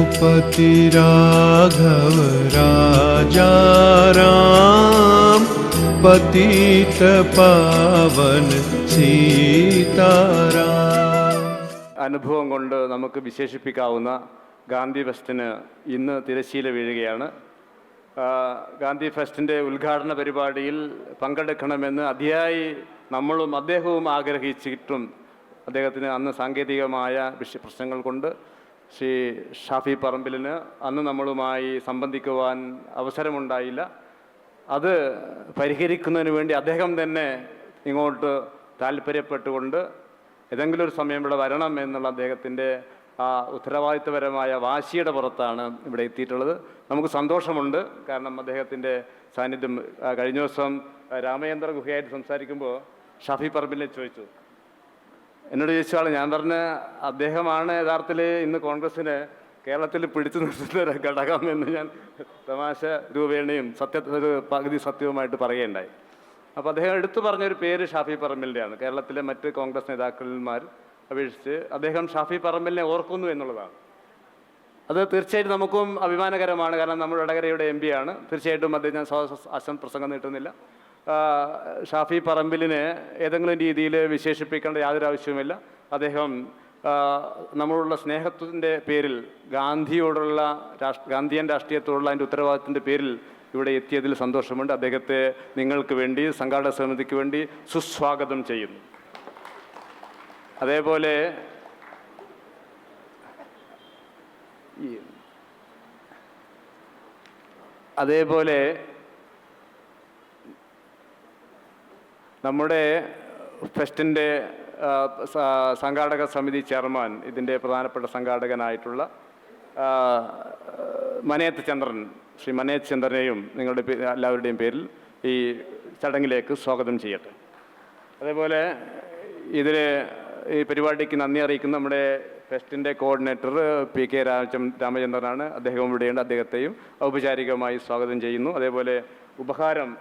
रघुपति राघव राजा राम पतित पावन सीताराम. അനുഭവം കൊണ്ട് നമുക്ക് വിശേഷിപ്പിക്കാവുന്ന ഗാന്ധി ഫെസ്റ്റിന് ഇന്ന് തിരശ്ശീല വീഴുകയാണ്. ഗാന്ധി ഫെസ്റ്റിൻ്റെ ഉദ്ഘാടന പരിപാടിയിൽ പങ്കെടുക്കണമെന്ന് അതിയായി നമ്മളും അദ്ദേഹവും ആഗ്രഹിച്ചിട്ടും അദ്ദേഹത്തിന് അന്ന് സാങ്കേതികമായ പ്രശ്നങ്ങൾ കൊണ്ട് ശ്രീ ഷാഫി പറമ്പിലിന് അന്ന് നമ്മളുമായി സംബന്ധിക്കുവാൻ അവസരമുണ്ടായില്ല. അത് പരിഹരിക്കുന്നതിന് വേണ്ടി അദ്ദേഹം തന്നെ ഇങ്ങോട്ട് താല്പര്യപ്പെട്ടുകൊണ്ട് ഏതെങ്കിലും ഒരു സമയം ഇവിടെ വരണം എന്നുള്ള അദ്ദേഹത്തിൻ്റെ ആ ഉത്തരവാദിത്വപരമായ വാശിയുടെ പുറത്താണ് ഇവിടെ എത്തിയിട്ടുള്ളത്. നമുക്ക് സന്തോഷമുണ്ട്. കാരണം അദ്ദേഹത്തിൻ്റെ സാന്നിധ്യം. കഴിഞ്ഞ ദിവസം രാമചന്ദ്ര ഗുഹയായിട്ട് സംസാരിക്കുമ്പോൾ ഷാഫി പറമ്പിലിനെ ചോദിച്ചു, എന്നോട് ചോദിച്ചാൽ ഞാൻ പറഞ്ഞ അദ്ദേഹമാണ് യഥാർത്ഥത്തിൽ ഇന്ന് കോൺഗ്രസ്സിന് കേരളത്തിൽ പിടിച്ചു നിർത്തുന്ന ഒരു ഘടകം എന്ന് ഞാൻ തമാശ രൂപേണയും ഒരു പകുതി സത്യവുമായിട്ട് പറയുകയുണ്ടായി. അപ്പോൾ അദ്ദേഹം എടുത്തു പറഞ്ഞൊരു പേര് ഷാഫി പറമ്പിലിൻ്റെയാണ്. കേരളത്തിലെ മറ്റ് കോൺഗ്രസ് നേതാക്കന്മാർ അപേക്ഷിച്ച് അദ്ദേഹം ഷാഫി പറമ്പിലിനെ ഓർക്കുന്നു എന്നുള്ളതാണ്. അത് തീർച്ചയായിട്ടും നമുക്കും അഭിമാനകരമാണ്. കാരണം നമ്മൾ വടകരയുടെ MP ആണ്. തീർച്ചയായിട്ടും അദ്ദേഹം പ്രസംഗം നീട്ടുന്നില്ല. ഷാഫി പറമ്പിലിനെ ഏതെങ്കിലും രീതിയിൽ വിശേഷിപ്പിക്കേണ്ട യാതൊരു ആവശ്യവുമില്ല. അദ്ദേഹം നമ്മളുള്ള സ്നേഹത്തിൻ്റെ പേരിൽ ഗാന്ധിയോടുള്ള ഗാന്ധിയൻ രാഷ്ട്രീയത്തോടുള്ള അതിൻ്റെ ഉത്തരവാദിത്തത്തിൻ്റെ പേരിൽ ഇവിടെ എത്തിയതിൽ സന്തോഷമുണ്ട്. അദ്ദേഹത്തെ നിങ്ങൾക്ക് വേണ്ടി സംഘാടക സമിതിക്ക് വേണ്ടി സുസ്വാഗതം ചെയ്യുന്നു. അതേപോലെ നമ്മുടെ ഫെസ്റ്റിൻ്റെ സംഘാടക സമിതി ചെയർമാൻ, ഇതിൻ്റെ പ്രധാനപ്പെട്ട സംഘാടകനായിട്ടുള്ള മനേത്ത് ചന്ദ്രൻ, ശ്രീ മനേത്ത് ചന്ദ്രനെയും നിങ്ങളുടെ എല്ലാവരുടെയും പേരിൽ ഈ ചടങ്ങിലേക്ക് സ്വാഗതം ചെയ്യട്ടെ. അതേപോലെ ഈ പരിപാടിക്ക് നന്ദി അറിയിക്കുന്ന നമ്മുടെ ഫെസ്റ്റിൻ്റെ കോർഡിനേറ്റർ PK രാമചന്ദ്രനാണ്. അദ്ദേഹവും ഇവിടെയുണ്ട്. അദ്ദേഹത്തെയും ഔപചാരികമായി സ്വാഗതം ചെയ്യുന്നു. അതേപോലെ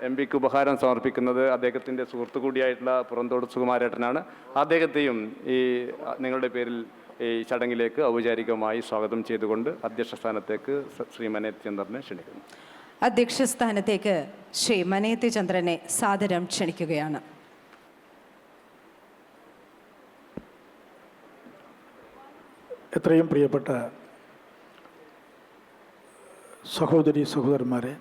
MP-ക്ക് ഉപഹാരം സമർപ്പിക്കുന്നത് അദ്ദേഹത്തിൻ്റെ സുഹൃത്തു കൂടിയായിട്ടുള്ള പുറന്തോട് സുകുമാരേട്ടനാണ്. അദ്ദേഹത്തെയും ഈ നിങ്ങളുടെ പേരിൽ ഈ ചടങ്ങിലേക്ക് ഔപചാരികമായി സ്വാഗതം ചെയ്തുകൊണ്ട് അധ്യക്ഷ സ്ഥാനത്തേക്ക് ശ്രീ മനേത്ത് ചന്ദ്രനെ ക്ഷണിക്കുന്നു. അധ്യക്ഷ സ്ഥാനത്തേക്ക് ശ്രീ മനേത്ത് ചന്ദ്രനെ സാദരം ക്ഷണിക്കുകയാണ്. എത്രയും പ്രിയപ്പെട്ട സഹോദരി സഹോദരന്മാരെ,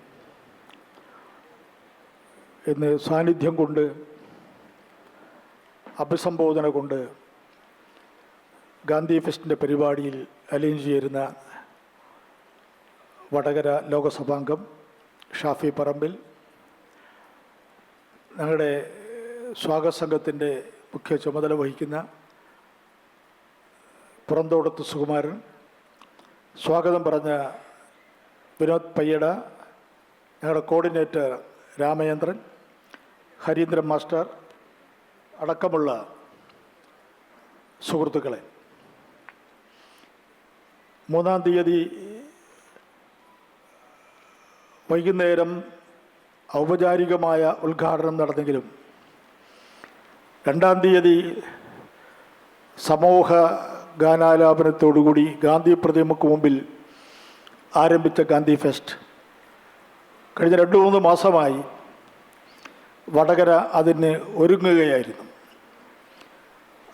ഇന്ന് സാന്നിധ്യം കൊണ്ട് അഭിസംബോധന കൊണ്ട് ഗാന്ധി ഫെസ്റ്റിൻ്റെ പരിപാടിയിൽ അലിഞ്ഞു ചേരുന്ന വടകര ലോകസഭാംഗം ഷാഫി പറമ്പിൽ, ഞങ്ങളുടെ സ്വാഗത സംഘത്തിൻ്റെ മുഖ്യ ചുമതല വഹിക്കുന്ന പുറന്തോടത്ത് സുകുമാരൻ, സ്വാഗതം പറഞ്ഞ വിനോദ് പയ്യട, ഞങ്ങളുടെ കോർഡിനേറ്റർ രാമചന്ദ്രൻ, ഹരീന്ദ്രൻ മാസ്റ്റർ അടക്കമുള്ള സുഹൃത്തുക്കളെ, 3-ാം തീയതി വൈകുന്നേരം ഔപചാരികമായ ഉദ്ഘാടനം നടന്നെങ്കിലും 2-ാം തീയതി സമൂഹ ഗാനാലാപനത്തോടുകൂടി ഗാന്ധി പ്രതിമയ്ക്ക് മുമ്പിൽ ആരംഭിച്ച ഗാന്ധി ഫെസ്റ്റ് കഴിഞ്ഞ 2-3 മാസമായി വടകര അതിന് ഒരുങ്ങുകയായിരുന്നു.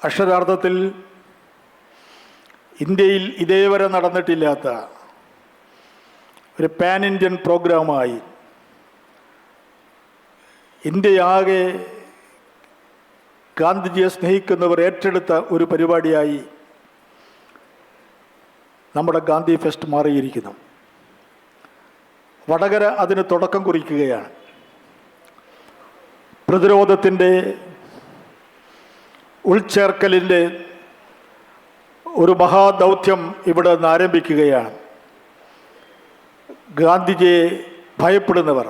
അക്ഷരാർത്ഥത്തിൽ ഇന്ത്യയിൽ ഇതേവരെ നടന്നിട്ടില്ലാത്ത ഒരു പാൻ ഇന്ത്യൻ പ്രോഗ്രാമായി ഇന്ത്യയാകെ ഗാന്ധിജിയെ സ്നേഹിക്കുന്നവർ ഏറ്റെടുത്ത ഒരു പരിപാടിയായി നമ്മുടെ ഗാന്ധി ഫെസ്റ്റ് മാറിയിരിക്കുന്നു. വടകര അതിന് തുടക്കം കുറിക്കുകയാണ്. പ്രതിരോധത്തിൻ്റെ ഉൾച്ചേർക്കലിൻ്റെ ഒരു മഹാദൗത്യം ഇവിടെ നിന്ന് ആരംഭിക്കുകയാണ്. ഗാന്ധിജിയെ ഭയപ്പെടുന്നവർ,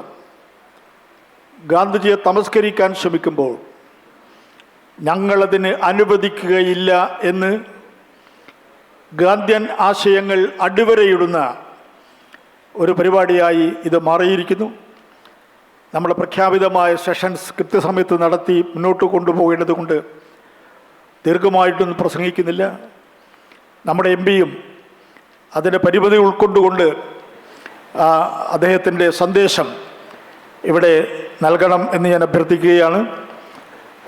ഗാന്ധിജിയെ തമസ്കരിക്കാൻ ശ്രമിക്കുമ്പോൾ ഞങ്ങളതിന് അനുവദിക്കുകയില്ല എന്ന് ഗാന്ധിയൻ ആശയങ്ങൾ അടിവരയിടുന്ന ഒരു പരിപാടിയായി ഇത് മാറിയിരിക്കുന്നു. നമ്മുടെ പ്രഖ്യാപിതമായ സെഷൻസ് കൃത്യസമയത്ത് നടത്തി മുന്നോട്ട് കൊണ്ടുപോകേണ്ടത് കൊണ്ട് ദീർഘമായിട്ടൊന്നും പ്രസംഗിക്കുന്നില്ല. നമ്മുടെ MP-യും അതിൻ്റെ പരിമിതി ഉൾക്കൊണ്ടുകൊണ്ട് അദ്ദേഹത്തിൻ്റെ സന്ദേശം ഇവിടെ നൽകണം എന്ന് ഞാൻ അഭ്യർത്ഥിക്കുകയാണ്.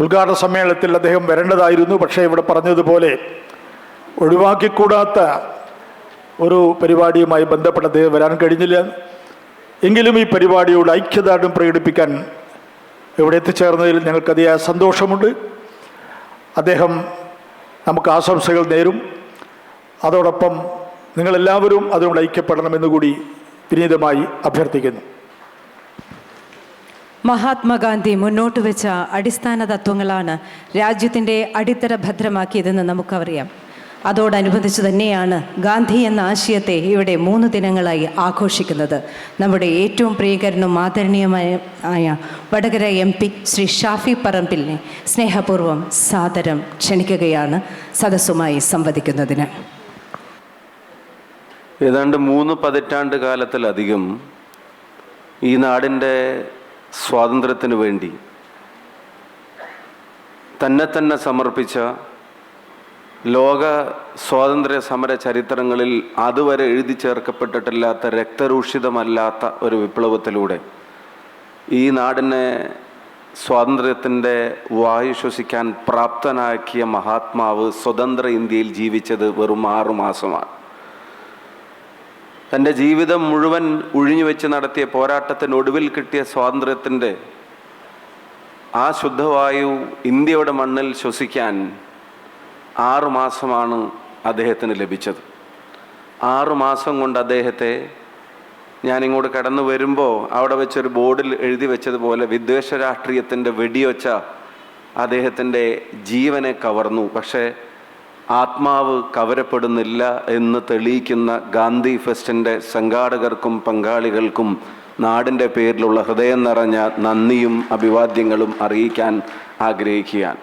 ഉദ്ഘാടന സമ്മേളനത്തിൽ അദ്ദേഹം വരേണ്ടതായിരുന്നു, പക്ഷേ ഇവിടെ പറഞ്ഞതുപോലെ ഒഴിവാക്കിക്കൂടാത്ത ഒരു പരിപാടിയുമായി ബന്ധപ്പെട്ട് അദ്ദേഹം വരാൻ കഴിഞ്ഞില്ല. എങ്കിലും ഈ പരിപാടിയോട് ഐക്യദാർഢ്യം പ്രകടിപ്പിക്കാൻ ഇവിടെ എത്തിച്ചേർന്നതിൽ ഞങ്ങൾക്ക് അതിയായ സന്തോഷമുണ്ട്. അദ്ദേഹം നമുക്ക് ആശംസകൾ നേരും. അതോടൊപ്പം നിങ്ങളെല്ലാവരും അതിനോട് ഐക്യപ്പെടണമെന്ന് കൂടി വിനീതമായി അഭ്യർത്ഥിക്കുന്നു. മഹാത്മാഗാന്ധി മുന്നോട്ട് വെച്ച അടിസ്ഥാന തത്വങ്ങളാണ് രാജ്യത്തിൻ്റെ അടിത്തറ ഭദ്രമാക്കിയതെന്ന് നമുക്കറിയാം. അതോടനുബന്ധിച്ച് തന്നെയാണ് ഗാന്ധി എന്ന ആശയത്തെ ഇവിടെ 3 ദിനങ്ങളായി ആഘോഷിക്കുന്നത്. നമ്മുടെ ഏറ്റവും പ്രിയകരനും ആദരണീയമായ വടകര MP ശ്രീ ഷാഫി പറമ്പിലിനെ സ്നേഹപൂർവ്വം സാദരം ക്ഷണിക്കുകയാണ് സദസ്സുമായി സംവദിക്കുന്നതിന്. ഏതാണ്ട് 3 പതിറ്റാണ്ട് കാലത്തിലധികം ഈ നാടിൻ്റെ സ്വാതന്ത്ര്യത്തിന് വേണ്ടി തന്നെ സമർപ്പിച്ച ലോക സ്വാതന്ത്ര്യ സമര ചരിത്രങ്ങളിൽ അതുവരെ എഴുതി ചേർക്കപ്പെട്ടിട്ടില്ലാത്ത രക്തരൂഷിതമല്ലാത്ത ഒരു വിപ്ലവത്തിലൂടെ ഈ നാടിനെ സ്വാതന്ത്ര്യത്തിൻ്റെ വായു ശ്വസിക്കാൻ പ്രാപ്തനാക്കിയ മഹാത്മാവ് സ്വതന്ത്ര ഇന്ത്യയിൽ ജീവിച്ചത് വെറും 6 മാസമാണ്. തൻ്റെ ജീവിതം മുഴുവൻ ഉഴിഞ്ഞുവെച്ച് നടത്തിയ പോരാട്ടത്തിനൊടുവിൽ കിട്ടിയ സ്വാതന്ത്ര്യത്തിൻ്റെ ആ ശുദ്ധവായു ഇന്ത്യയുടെ മണ്ണിൽ ശ്വസിക്കാൻ 6 മാസമാണ് അദ്ദേഹത്തിന് ലഭിച്ചത്. 6 മാസം കൊണ്ട് അദ്ദേഹത്തെ, ഞാനിങ്ങോട്ട് കടന്നു വരുമ്പോൾ അവിടെ വെച്ചൊരു ബോർഡിൽ എഴുതി വെച്ചതുപോലെ വിദ്വേഷ രാഷ്ട്രീയത്തിൻ്റെ വെടിയൊച്ച അദ്ദേഹത്തിൻ്റെ ജീവനെ കവർന്നു. പക്ഷേ ആത്മാവ് കവരപ്പെടുന്നില്ല എന്ന് തെളിയിക്കുന്ന ഗാന്ധി ഫെസ്റ്റിൻ്റെ സംഘാടകർക്കും പങ്കാളികൾക്കും നാടിൻ്റെ പേരിലുള്ള ഹൃദയം നിറഞ്ഞ നന്ദിയും അഭിവാദ്യങ്ങളും അറിയിക്കാൻ ആഗ്രഹിക്കുകയാണ്.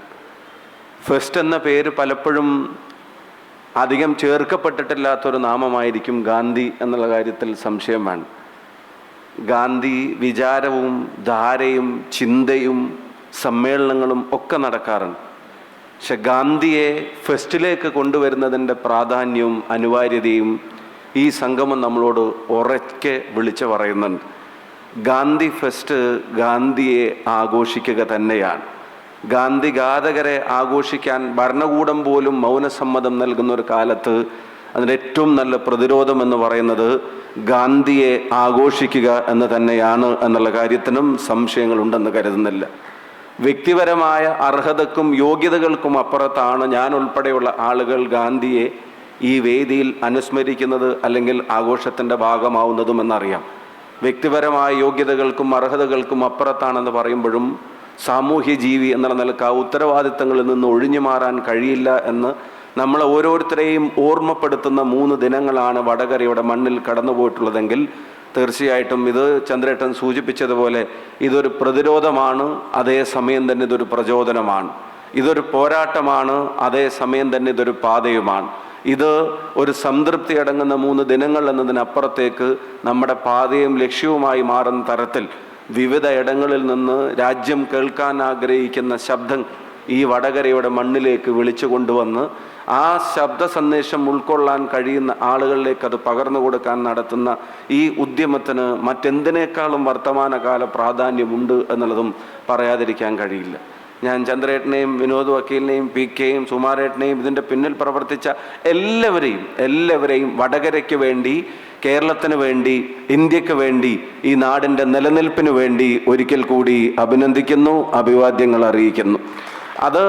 ഫെസ്റ്റ് എന്ന പേര് പലപ്പോഴും അധികം ചേർക്കപ്പെട്ടിട്ടില്ലാത്തൊരു നാമമായിരിക്കും ഗാന്ധി എന്നുള്ള കാര്യത്തിൽ സംശയം വേണം. ഗാന്ധി വിചാരവും ധാരയും ചിന്തയും സമ്മേളനങ്ങളും ഒക്കെ നടക്കാറുണ്ട്. പക്ഷെ ഗാന്ധിയെ ഫെസ്റ്റിലേക്ക് കൊണ്ടുവരുന്നതിൻ്റെ പ്രാധാന്യവും അനിവാര്യതയും ഈ സംഗമം നമ്മളോട് ഉറക്കെ വിളിച്ചു പറയുന്നുണ്ട്. ഗാന്ധി ഫെസ്റ്റ് ഗാന്ധിയെ ആഘോഷിക്കുക തന്നെയാണ്. ഗാന്ധി ഘാതകരെ ആഘോഷിക്കാൻ ഭരണകൂടം പോലും മൗനസമ്മതം നൽകുന്ന ഒരു കാലത്ത് അതിൻ്റെ ഏറ്റവും നല്ല പ്രതിരോധം എന്ന് പറയുന്നത് ഗാന്ധിയെ ആഘോഷിക്കുക എന്ന് തന്നെയാണ് എന്നുള്ള കാര്യത്തിനും സംശയങ്ങളുണ്ടെന്ന് കരുതുന്നില്ല. വ്യക്തിപരമായ അർഹതക്കും യോഗ്യതകൾക്കും അപ്പുറത്താണ് ഞാൻ ഉൾപ്പെടെയുള്ള ആളുകൾ ഗാന്ധിയെ ഈ വേദിയിൽ അനുസ്മരിക്കുന്നത് അല്ലെങ്കിൽ ആഘോഷത്തിൻ്റെ ഭാഗമാവുന്നതും എന്നറിയാം. വ്യക്തിപരമായ യോഗ്യതകൾക്കും അർഹതകൾക്കും അപ്പുറത്താണെന്ന് പറയുമ്പോഴും സാമൂഹ്യ ജീവി എന്നുള്ള നിലക്ക് ആ ഉത്തരവാദിത്തങ്ങളിൽ നിന്ന് ഒഴിഞ്ഞു മാറാൻ കഴിയില്ല എന്ന് നമ്മളെ ഓരോരുത്തരെയും ഓർമ്മപ്പെടുത്തുന്ന 3 ദിനങ്ങളാണ് വടകരയുടെ മണ്ണിൽ കടന്നുപോയിട്ടുള്ളതെങ്കിൽ തീർച്ചയായിട്ടും ഇത് ചന്ദ്രേട്ടൻ സൂചിപ്പിച്ചതുപോലെ ഇതൊരു പ്രതിരോധമാണ്, അതേസമയം തന്നെ ഇതൊരു പ്രചോദനമാണ്. ഇതൊരു പോരാട്ടമാണ്, അതേസമയം തന്നെ ഇതൊരു പാതയുമാണ്. ഇത് ഒരു സംതൃപ്തി അടങ്ങുന്ന 3 ദിനങ്ങൾ എന്നതിനപ്പുറത്തേക്ക് നമ്മുടെ പാതയും ലക്ഷ്യവുമായി മാറുന്ന തരത്തിൽ വിവിധ ഇടങ്ങളിൽ നിന്ന് രാജ്യം കേൾക്കാൻ ആഗ്രഹിക്കുന്ന ശബ്ദം ഈ വടകരയുടെ മണ്ണിലേക്ക് വിളിച്ചു കൊണ്ടുവന്ന് ആ ശബ്ദ സന്ദേശം ഉൾക്കൊള്ളാൻ കഴിയുന്ന ആളുകളിലേക്ക് അത് പകർന്നു കൊടുക്കാൻ നടത്തുന്ന ഈ ഉദ്യമത്തിന് മറ്റെന്തിനേക്കാളും വർത്തമാനകാല പ്രാധാന്യമുണ്ട് എന്നുള്ളതും പറയാതിരിക്കാൻ കഴിയില്ല. ഞാൻ ചന്ദ്രേട്ടനെയും വിനോദ് വക്കീലിനെയും PKയും സുമാരേട്ടനെയും ഇതിൻ്റെ പിന്നിൽ പ്രവർത്തിച്ച എല്ലാവരെയും വടകരയ്ക്ക് വേണ്ടി, കേരളത്തിന് വേണ്ടി, ഇന്ത്യക്ക് വേണ്ടി, ഈ നാടിൻ്റെ നിലനിൽപ്പിന് വേണ്ടി ഒരിക്കൽ കൂടി അഭിനന്ദിക്കുന്നു, അഭിവാദ്യങ്ങൾ അറിയിക്കുന്നു. അത്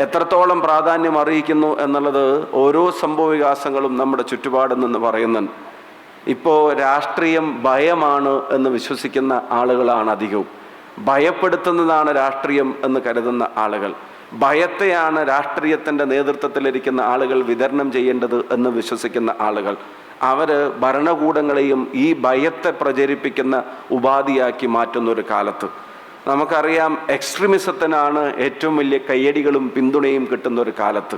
എത്രത്തോളം പ്രാധാന്യം അറിയിക്കുന്നു എന്നുള്ളത് ഓരോ സംഭവ വികാസങ്ങളും നമ്മുടെ ചുറ്റുപാടിൽ നിന്ന് പറയുന്നുണ്ട്. ഇപ്പോൾ രാഷ്ട്രീയം ഭയമാണ് എന്ന് വിശ്വസിക്കുന്ന ആളുകളാണ് അധികവും. ഭയപ്പെടുത്തുന്നതാണ് രാഷ്ട്രീയം എന്ന് കരുതുന്ന ആളുകൾ, ഭയത്തെയാണ് രാഷ്ട്രീയത്തിൻ്റെ നേതൃത്വത്തിലിരിക്കുന്ന ആളുകൾ വിതരണം ചെയ്യേണ്ടത് എന്ന് വിശ്വസിക്കുന്ന ആളുകൾ, അവർ ഭരണകൂടങ്ങളെയും ഈ ഭയത്തെ പ്രചരിപ്പിക്കുന്ന ഉപാധിയാക്കി മാറ്റുന്ന ഒരു കാലത്ത് നമുക്കറിയാം എക്സ്ട്രീമിസത്തിനാണ് ഏറ്റവും വലിയ കയ്യടികളും പിന്തുണയും കിട്ടുന്ന ഒരു കാലത്ത്,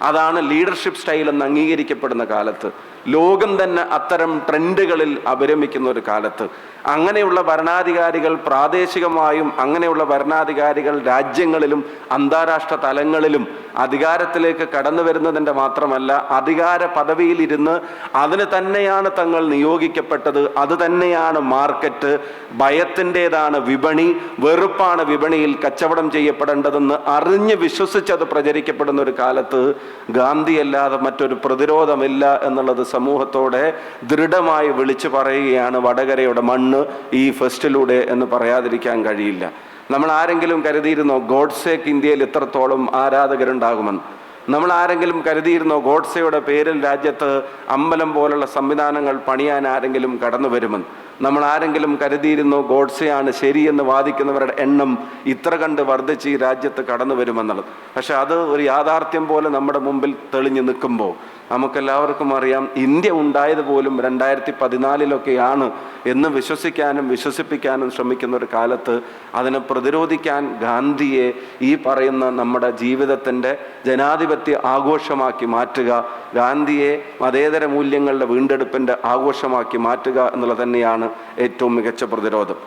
അതാണ് ലീഡർഷിപ്പ് സ്റ്റൈൽ എന്ന് അംഗീകരിക്കപ്പെടുന്ന കാലത്ത് ലോകം തന്നെ അത്തരം ട്രെൻഡുകളിൽ അഭിരമിക്കുന്ന ഒരു കാലത്ത് അങ്ങനെയുള്ള ഭരണാധികാരികൾ പ്രാദേശികമായും അങ്ങനെയുള്ള ഭരണാധികാരികൾ രാജ്യങ്ങളിലും അന്താരാഷ്ട്ര തലങ്ങളിലും അധികാരത്തിലേക്ക് കടന്നു വരുന്നതിൻ്റെ മാത്രമല്ല അധികാര പദവിയിലിരുന്ന് അതിന് തന്നെയാണ് തങ്ങൾ നിയോഗിക്കപ്പെട്ടത്, അത് തന്നെയാണ് മാർക്കറ്റ്, ഭയത്തിൻ്റെതാണ് വിപണി, വെറുപ്പാണ് വിപണിയിൽ കച്ചവടം ചെയ്യപ്പെടേണ്ടതെന്ന് അറിഞ്ഞ് വിശ്വസിച്ചത് പ്രചരിക്കപ്പെടുന്ന ഒരു കാലത്ത് ഗാന്ധിയല്ലാതെ മറ്റൊരു പ്രതിരോധമില്ല എന്നുള്ളത് സമൂഹത്തോടെ ദൃഢമായി വിളിച്ചു പറയുകയാണ് വടകരയുടെ മണ്ണ് ഈ ഫെസ്റ്റിലൂടെ എന്ന് പറയാതിരിക്കാൻ കഴിയില്ല. നമ്മൾ ആരെങ്കിലും കരുതിയിരുന്നോ ഗോഡ്സേക്ക് ഇന്ത്യയിൽ ഇത്രത്തോളം ആരാധകരുണ്ടാകുമെന്ന്? നമ്മൾ ആരെങ്കിലും കരുതിയിരുന്നോ ഗോഡ്സെയുടെ പേരിൽ രാജ്യത്ത് അമ്പലം പോലുള്ള സംവിധാനങ്ങൾ പണിയാൻ ആരെങ്കിലും കടന്നു വരുമെന്ന്? നമ്മൾ ആരെങ്കിലും കരുതിയിരുന്നോ ഗോഡ്സെയാണ് ശരിയെന്ന് വാദിക്കുന്നവരുടെ എണ്ണം ഇത്ര കണ്ട് വർദ്ധിച്ച് ഈ രാജ്യത്ത് കടന്നു വരുമെന്നുള്ളത്? പക്ഷെ അത് ഒരു യാഥാർത്ഥ്യം പോലെ നമ്മുടെ മുമ്പിൽ തെളിഞ്ഞു നിൽക്കുമ്പോൾ നമുക്കെല്ലാവർക്കും അറിയാം ഇന്ത്യ ഉണ്ടായത് പോലും 2014 എന്ന് വിശ്വസിക്കാനും വിശ്വസിപ്പിക്കാനും ശ്രമിക്കുന്ന ഒരു കാലത്ത് അതിനെ പ്രതിരോധിക്കാൻ ഗാന്ധിയെ ഈ പറയുന്ന നമ്മുടെ ജീവിതത്തിൻ്റെ ജനാധിപത്യ ആഘോഷമാക്കി മാറ്റുക, ഗാന്ധിയെ മതേതര മൂല്യങ്ങളുടെ വീണ്ടെടുപ്പിൻ്റെ ആഘോഷമാക്കി മാറ്റുക എന്നുള്ളത് തന്നെയാണ് ഏറ്റവും മികച്ച പ്രതിരോധം.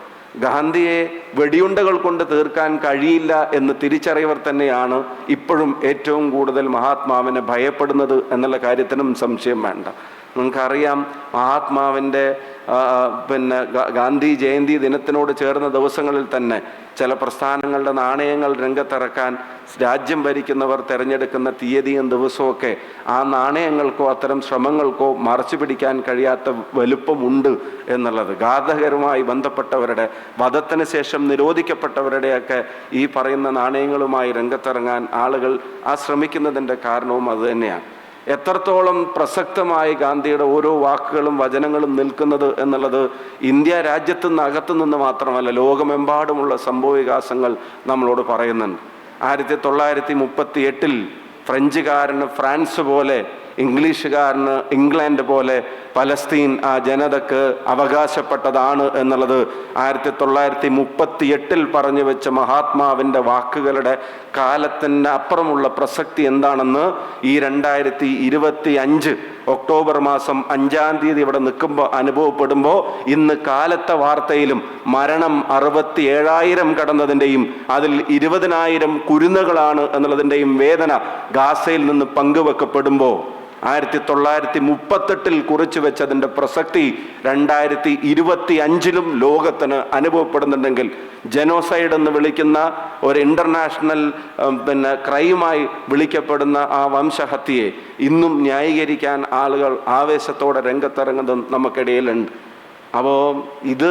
ഗാന്ധിയെ വെടിയുണ്ടകൾ കൊണ്ട് തീർക്കാൻ കഴിയില്ല എന്ന് തിരിച്ചറിയവർ തന്നെയാണ് ഇപ്പോഴും ഏറ്റവും കൂടുതൽ മഹാത്മാവിനെ ഭയപ്പെടുന്നത് എന്നുള്ള കാര്യത്തിനും സംശയം വേണ്ട. നിങ്ങൾക്കറിയാം മഹാത്മാവിൻ്റെ ഗാന്ധി ജയന്തി ദിനത്തിനോട് ചേർന്ന ദിവസങ്ങളിൽ തന്നെ ചില പ്രസ്ഥാനങ്ങളുടെ നാണയങ്ങൾ രംഗത്തിറക്കാൻ രാജ്യം ഭരിക്കുന്നവർ തിരഞ്ഞെടുക്കുന്ന തീയതിയും ദിവസമൊക്കെ ആ നാണയങ്ങൾക്കോ അത്തരം ശ്രമങ്ങൾക്കോ മറച്ചു പിടിക്കാൻ കഴിയാത്ത വലുപ്പമുണ്ട് എന്നുള്ളത് ഘാതകരുമായി ബന്ധപ്പെട്ടവരുടെ വധത്തിന് ശേഷം നിരോധിക്കപ്പെട്ടവരുടെയൊക്കെ ഈ പറയുന്ന നാണയങ്ങളുമായി രംഗത്തിറങ്ങാൻ ആളുകൾ ശ്രമിക്കുന്നതിൻ്റെ കാരണവും അതുതന്നെയാണ്. എത്രത്തോളം പ്രസക്തമായി ഗാന്ധിയുടെ ഓരോ വാക്കുകളും വചനങ്ങളും നിൽക്കുന്നത് എന്നുള്ളത് ഇന്ത്യ രാജ്യത്തു നിന്ന് അകത്തു നിന്ന് മാത്രമല്ല ലോകമെമ്പാടുമുള്ള സംഭവവികാസങ്ങൾ നമ്മളോട് പറയുന്നുണ്ട്. 1938 ഫ്രഞ്ചുകാരന് ഫ്രാൻസ് പോലെ, ഇംഗ്ലീഷുകാരന് ഇംഗ്ലണ്ട് പോലെ പലസ്തീൻ ആ ജനതക്ക് അവകാശപ്പെട്ടതാണ് എന്നുള്ളത് 1938 പറഞ്ഞു വെച്ച മഹാത്മാവിൻ്റെ വാക്കുകളുടെ കാലത്തിൻ്റെ അപ്പുറമുള്ള പ്രസക്തി എന്താണെന്ന് ഈ 2025 ഒക്ടോബർ മാസം 5-ാം തീയതി ഇവിടെ നിൽക്കുമ്പോൾ അനുഭവപ്പെടുമ്പോൾ ഇന്ന് കാലത്തെ വാർത്തയിലും മരണം 67,000 കടന്നതിൻ്റെയും അതിൽ 20,000 കുരുന്നുകളാണ് എന്നുള്ളതിൻ്റെയും വേദന ഗാസയിൽ നിന്ന് പങ്കുവെക്കപ്പെടുമ്പോൾ 1938 കുറിച്ചു വെച്ചതിൻ്റെ പ്രസക്തി 2025 ലോകത്തിന് അനുഭവപ്പെടുന്നുണ്ടെങ്കിൽ ജനോസൈഡ് എന്ന് വിളിക്കുന്ന ഒരു ഇൻ്റർനാഷണൽ ക്രൈമായി വിളിക്കപ്പെടുന്ന ആ വംശഹത്യയെ ഇന്നും ന്യായീകരിക്കാൻ ആളുകൾ ആവേശത്തോടെ രംഗത്തിറങ്ങുന്നത് നമുക്കിടയിലുണ്ട്. അപ്പോൾ ഇത്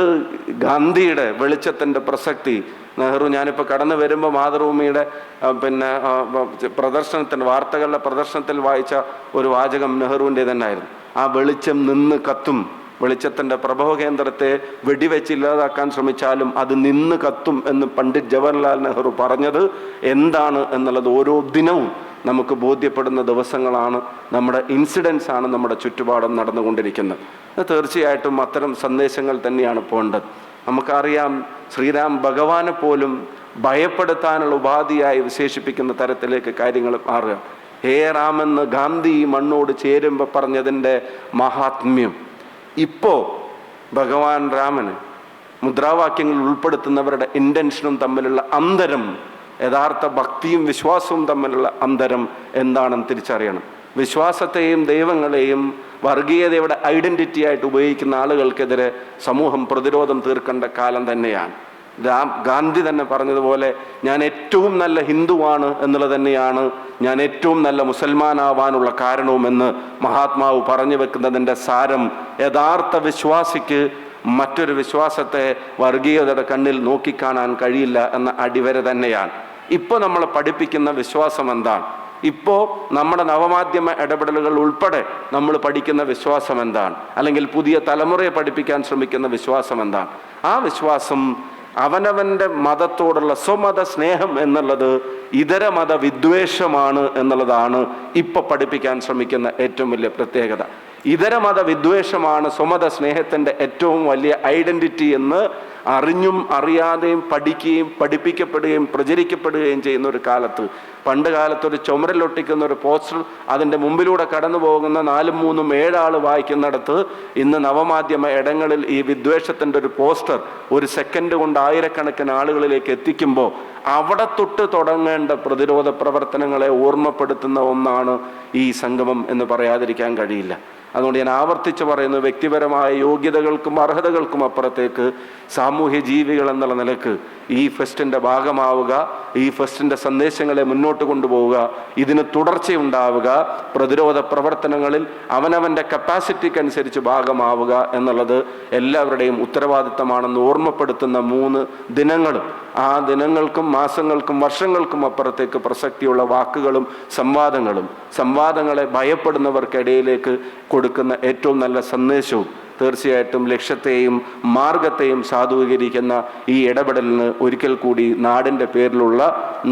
ഗാന്ധിയുടെ വെളിച്ചത്തിൻ്റെ പ്രസക്തി നെഹ്റു, ഞാനിപ്പോൾ കടന്നു വരുമ്പോൾ മാതൃഭൂമിയുടെ പ്രദർശനത്തിന് വാർത്തകളുടെ പ്രദർശനത്തിൽ വായിച്ച ഒരു വാചകം നെഹ്റുവിൻ്റെ തന്നെ ആയിരുന്നു. ആ വെളിച്ചം നിന്ന് കത്തും, വെളിച്ചത്തിൻ്റെ പ്രഭവകേന്ദ്രത്തെ വെടിവെച്ചില്ലാതാക്കാൻ ശ്രമിച്ചാലും അത് നിന്ന് കത്തും എന്ന് പണ്ഡിറ്റ് ജവഹർലാൽ നെഹ്റു പറഞ്ഞത് എന്താണ് എന്നുള്ളത് ഓരോ ദിനവും നമുക്ക് ബോധ്യപ്പെടുന്ന ദിവസങ്ങളാണ്, നമ്മുടെ ഇൻസിഡൻസ് ആണ് നമ്മുടെ ചുറ്റുപാടും നടന്നുകൊണ്ടിരിക്കുന്നത്. തീർച്ചയായിട്ടും അത്തരം സന്ദേശങ്ങൾ തന്നെയാണ് പോകേണ്ടത്. നമുക്കറിയാം ശ്രീരാം ഭഗവാനെ പോലും ഭയപ്പെടുത്താനുള്ള ഉപാധിയായി വിശേഷിപ്പിക്കുന്ന തരത്തിലേക്ക് കാര്യങ്ങൾ മാറുക. ഹേ രാമെന്ന് ഗാന്ധി മണ്ണോട് ചേരുമ്പോൾ പറഞ്ഞതിൻ്റെ മഹാത്മ്യം ഇപ്പോൾ ഭഗവാൻ രാമന് മുദ്രാവാക്യങ്ങൾ ഉൾപ്പെടുത്തുന്നവരുടെ ഇൻറ്റൻഷനും തമ്മിലുള്ള അന്തരം, യഥാർത്ഥ ഭക്തിയും വിശ്വാസവും തമ്മിലുള്ള അന്തരം എന്താണെന്ന് തിരിച്ചറിയണം. വിശ്വാസത്തെയും ദൈവങ്ങളെയും വർഗീയതയുടെ ഐഡൻറ്റിറ്റി ആയിട്ട് ഉപയോഗിക്കുന്ന ആളുകൾക്കെതിരെ സമൂഹം പ്രതിരോധം തീർക്കേണ്ട കാലം തന്നെയാണ്. ഗാന്ധി തന്നെ പറഞ്ഞതുപോലെ ഞാൻ ഏറ്റവും നല്ല ഹിന്ദുവാണ് എന്നുള്ളത് തന്നെയാണ് ഞാൻ ഏറ്റവും നല്ല മുസൽമാനാവാനുള്ള കാരണവുമെന്ന് മഹാത്മാവ് പറഞ്ഞു വെക്കുന്നതിൻ്റെ സാരം യഥാർത്ഥ വിശ്വാസിക്ക് മറ്റൊരു വിശ്വാസത്തെ വർഗീയതയുടെ കണ്ണിൽ നോക്കിക്കാണാൻ കഴിയില്ല എന്ന അടിവര തന്നെയാണ്. ഇപ്പോൾ നമ്മളെ പഠിപ്പിക്കുന്ന വിശ്വാസം എന്താണ്? ഇപ്പോൾ നമ്മുടെ നവമാധ്യമ ഇടപെടലുകൾ ഉൾപ്പെടെ നമ്മൾ പഠിക്കുന്ന വിശ്വാസം എന്താണ്? അല്ലെങ്കിൽ പുതിയ തലമുറയെ പഠിപ്പിക്കാൻ ശ്രമിക്കുന്ന വിശ്വാസം എന്താണ്? ആ വിശ്വാസം അവനവൻ്റെ മതത്തോടുള്ള സ്വമത സ്നേഹം എന്നുള്ളത് ഇതര മത വിദ്വേഷമാണ് എന്നുള്ളതാണ് ഇപ്പോൾ പഠിപ്പിക്കാൻ ശ്രമിക്കുന്ന ഏറ്റവും വലിയ പ്രത്യേകത. ഇതര മത വിദ്വേഷമാണ് സ്വമത സ്നേഹത്തിൻ്റെ ഏറ്റവും വലിയ ഐഡൻറ്റിറ്റി എന്ന് അറിഞ്ഞും അറിയാതെയും പഠിക്കുകയും പഠിപ്പിക്കപ്പെടുകയും പ്രചരിക്കപ്പെടുകയും ചെയ്യുന്ന ഒരു കാലത്ത്, പണ്ട് കാലത്തൊരു ചുമരിലൊട്ടിക്കുന്ന ഒരു പോസ്റ്റർ അതിൻ്റെ മുമ്പിലൂടെ കടന്നു പോകുന്ന 4, 3, 7 ആൾ വായിക്കുന്നിടത്ത് ഇന്ന് നവമാധ്യമ ഇടങ്ങളിൽ ഈ വിദ്വേഷത്തിൻ്റെ ഒരു പോസ്റ്റർ ഒരു സെക്കൻഡ് കൊണ്ട് ആയിരക്കണക്കിന് ആളുകളിലേക്ക് എത്തിക്കുമ്പോൾ അവിടെ തൊട്ട് തുടങ്ങേണ്ട പ്രതിരോധ പ്രവർത്തനങ്ങളെ ഓർമ്മപ്പെടുത്തുന്ന ഒന്നാണ് ഈ സംഗമം എന്ന് പറയാതിരിക്കാൻ കഴിയില്ല. അതുകൊണ്ട് ഞാൻ ആവർത്തിച്ച് പറയുന്നു, വ്യക്തിപരമായ യോഗ്യതകൾക്കും അർഹതകൾക്കും അപ്പുറത്തേക്ക് സാമൂഹ്യ ജീവികൾ എന്നുള്ള നിലക്ക് ഈ ഫെസ്റ്റിൻ്റെ ഭാഗമാവുക, ഈ ഫെസ്റ്റിൻ്റെ സന്ദേശങ്ങളെ മുന്നോട്ട് കൊണ്ടുപോവുക, ഇതിന് തുടർച്ചയുണ്ടാവുക, പ്രതിരോധ പ്രവർത്തനങ്ങളിൽ അവനവൻ്റെ കപ്പാസിറ്റിക്കനുസരിച്ച് ഭാഗമാവുക എന്നുള്ളത് എല്ലാവരുടെയും ഉത്തരവാദിത്തമാണെന്ന് ഓർമ്മപ്പെടുത്തുന്ന 3 ദിനങ്ങളും ആ ദിനങ്ങൾക്കും മാസങ്ങൾക്കും വർഷങ്ങൾക്കും അപ്പുറത്തേക്ക് പ്രസക്തിയുള്ള വാക്കുകളും സംവാദങ്ങളെ ഭയപ്പെടുന്നവർക്കിടയിലേക്ക് കൊടുക്കുന്ന ഏറ്റവും നല്ല സന്ദേശവും തീർച്ചയായിട്ടും ലക്ഷ്യത്തെയും മാർഗത്തെയും സാധൂകരിക്കുന്ന ഈ ഇടപെടലിന് ഒരിക്കൽ കൂടി നാടിൻ്റെ പേരിലുള്ള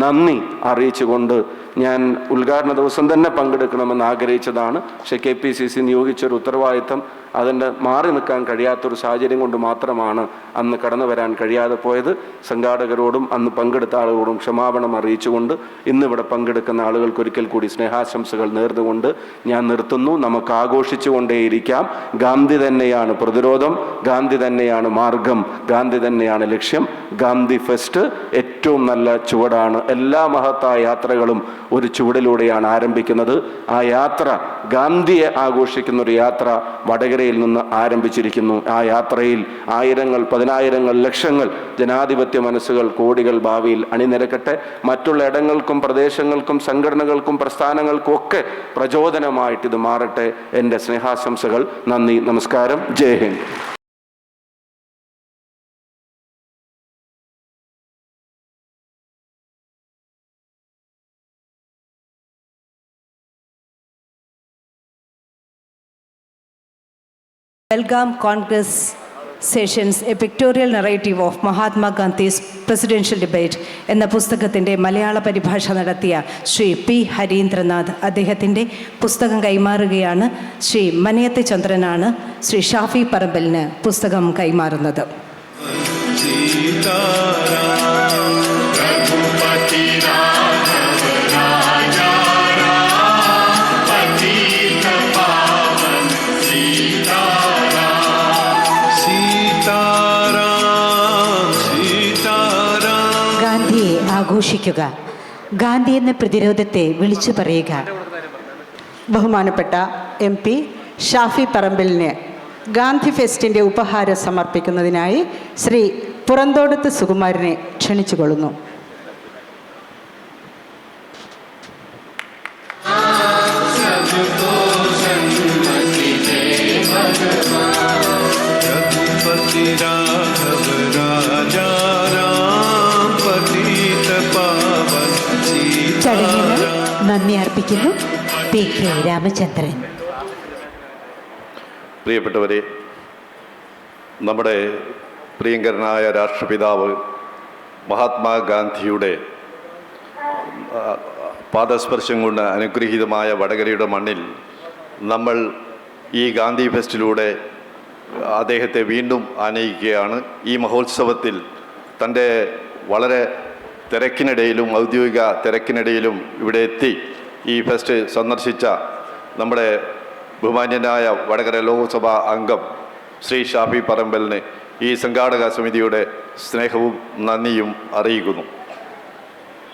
നന്ദി അറിയിച്ചുകൊണ്ട് ഞാൻ ഉദ്ഘാടന ദിവസം തന്നെ പങ്കെടുക്കണമെന്ന് ആഗ്രഹിച്ചതാണ്. പക്ഷേ KPCC നിയോഗിച്ചൊരു ഉത്തരവാദിത്തം അതിൻ്റെ മാറി നിൽക്കാൻ കഴിയാത്തൊരു സാഹചര്യം കൊണ്ട് മാത്രമാണ് അന്ന് കടന്നു വരാൻ കഴിയാതെ പോയത്. സംഘാടകരോടും അന്ന് പങ്കെടുത്ത ആളുകളോടും ക്ഷമാപണം അറിയിച്ചുകൊണ്ട് ഇന്നിവിടെ പങ്കെടുക്കുന്ന ആളുകൾക്ക് ഒരിക്കൽ കൂടി സ്നേഹാശംസകൾ നേർന്നുകൊണ്ട് ഞാൻ നിർത്തുന്നു. നമുക്ക് ആഘോഷിച്ചുകൊണ്ടേയിരിക്കാം. ഗാന്ധി തന്നെയാണ് പ്രതിരോധം, ഗാന്ധി തന്നെയാണ് മാർഗം, ഗാന്ധി തന്നെയാണ് ലക്ഷ്യം. ഗാന്ധി ഫെസ്റ്റ് ഏറ്റവും നല്ല ചുവടാണ്. എല്ലാ മഹത്തായ യാത്രകളും ഒരു ചുവടിലൂടെയാണ് ആരംഭിക്കുന്നത്. ആ യാത്ര, ഗാന്ധിയെ ആഘോഷിക്കുന്ന ഒരു യാത്ര വടകരയിൽ നിന്ന് ആരംഭിച്ചിരിക്കുന്നു. ആ യാത്രയിൽ ആയിരങ്ങൾ, പതിനായിരങ്ങൾ, ലക്ഷങ്ങൾ ജനാധിപത്യ മനസ്സുകൾ, കോടികൾ ഭാവിയിൽ അണിനിരക്കട്ടെ. മറ്റുള്ള ഇടങ്ങൾക്കും പ്രദേശങ്ങൾക്കും സംഘടനകൾക്കും പ്രസ്ഥാനങ്ങൾക്കും ഒക്കെ പ്രചോദനമായിട്ട് ഇത് മാറട്ടെ. എൻ്റെ സ്നേഹാശംസകൾ. നന്ദി, നമസ്കാരം, ജയ് Hind. Belgaum Congress Sessions, A Pictorial Narrative of Mahatma Gandhi's Presidential Debate എന്ന പുസ്തകത്തിൻ്റെ മലയാള പരിഭാഷ നടത്തിയ ശ്രീ P. ഹരീന്ദ്രനാഥ് അദ്ദേഹത്തിൻ്റെ പുസ്തകം കൈമാറുകയാണ്. ശ്രീ മനയത്ത് ചന്ദ്രനാണ് ശ്രീ ഷാഫി പറമ്പലിന് പുസ്തകം കൈമാറുന്നത്. ആഘോഷിക്കുക, ഗാന്ധി എന്ന പ്രതിരോധത്തെ വിളിച്ചു പറയുക. ബഹുമാനപ്പെട്ട MP ഷാഫി പറമ്പലിന് ഗാന്ധി ഫെസ്റ്റിൻ്റെ ഉപഹാരം സമർപ്പിക്കുന്നതിനായി ശ്രീ പുറന്തോടത്ത് സുകുമാരനെ ക്ഷണിച്ചുകൊള്ളുന്നു. ചടങ്ങിന് നന്ദി അർപ്പിക്കുന്നു PK രാമചന്ദ്രൻ. പ്രിയപ്പെട്ടവരെ, നമ്മുടെ പ്രിയങ്കരനായ രാഷ്ട്രപിതാവ് മഹാത്മാഗാന്ധിയുടെ പാദസ്പർശം കൊണ്ട് അനുഗ്രഹീതമായ വടകരയുടെ മണ്ണിൽ നമ്മൾ ഈ ഗാന്ധി ഫെസ്റ്റിലൂടെ അദ്ദേഹത്തെ വീണ്ടും ആനയിക്കുകയാണ്. ഈ മഹോത്സവത്തിൽ തൻ്റെ വളരെ തിരക്കിനിടയിലും ഔദ്യോഗിക തിരക്കിനിടയിലും ഇവിടെ എത്തി ഈ ഫെസ്റ്റ് സന്ദർശിച്ച നമ്മുടെ ബഹുമാന്യനായ വടകര ലോക്സഭാ അംഗം ശ്രീ ഷാഫി പറമ്പലിന് ഈ സംഘാടക സമിതിയുടെ സ്നേഹവും നന്ദിയും അറിയിക്കുന്നു.